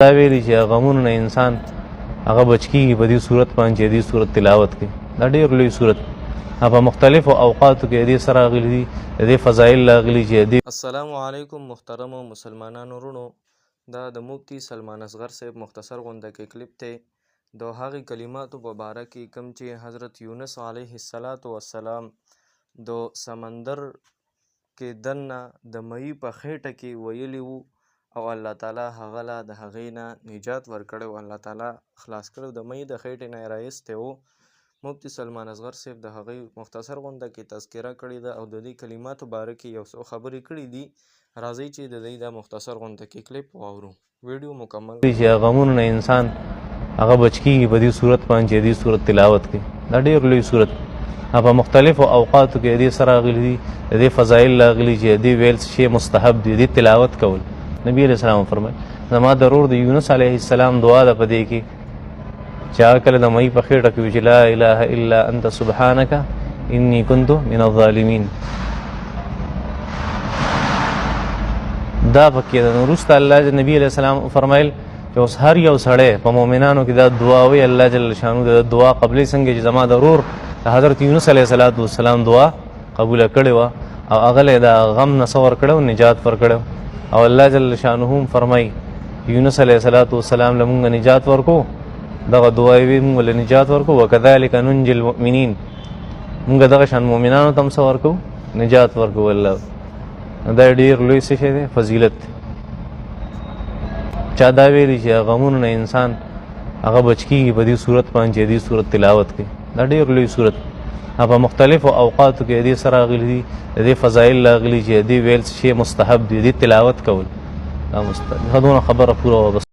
دا ویلي چې غمونو نه انسان هغه بچ کېږي په دې صورت باندې چې دې صورت تلاوت کوي. دا ډېر لوی صورت په مختلفو اوقاتو کې دې سره راغلي دي، د دې فضایل راغلي چې دې. السلام علیکم محترمو مسلمانانو وروڼو، دا د مفتی سلمان اصغر صاحب مختصر غونډه کې کلیپ دی د هغې کلماتو په باره کې کوم چې حضرت یونس علیه السلام د سمندر کې دننه د مئی په خېټه کې ویلي وو او الله تعالی هغه له د هغې نه نجات ورکړی و، الله تعالی خلاص کړی د مئی د خېټې نه یې رایستی و. مفتی سلمان اصغر صاحب د هغې مختصر غونډه کې تذکره کړې ده او د دې کلماتو باره کې یو څو خبرې کړي دي. راځئ چې د دې د مختصر غونډه کې کلیپ واورو. ویډیو مکمل چې غمونو نه انسان هغه بچ کېږي په دې صورت باندې چې دې صورت تلاوت کوي. دا ډېر لوی صورت په مختلفو اوقاتو کې دې سره راغلي دي، د دې فضایل راغلي چې دې ویل شی مستحب دي، دې تلاوت کول. نبی علیه السلام فرمایي زما د ورور د یونس علیه السلام دعا ده په دې کې چې هغه کله د مئی په خېټه کې وي چې لا اله الا انت سبحانک انی کنت من الظالمین. دا پکې ده. نو وروسته الله نبی علیه السلام فرمایل چې اوس هر یو سړی په مؤمنانو کې دا دعا وایي الله جل شانو د دعا قبلې څنګه چې زما د ورور د حضرت یونس علیه السلام دعا قبوله کړې وه او هغه له د غم نه څه ورکړی و، نجات ورکړی او الله جل شانه فرمایي یونس علیه السلام له مونږ نجات ورکو، دغه دعا یې مونږ له نجات ورکو. وکذلک ننجي المؤمنین، مونږ دغه شان مؤمنانو ته هم څه ورکو، نجات ورکو. الله دا ډېر لوی څه شی دی، فضیلت دی. چا دا ویلي چې غمونو نه انسان هغه بچ کېږي په دې صورت باندې چې دې صورت تلاوت کوي. دا ډېر لوی صورت په مختلفو اوقاتو کې دې سره راغلي دي، د دې فضایل راغلي چې دې ویل شی مستحب دي، دې تلاوت کول. دا مستحب. دونه خبره پوره وه.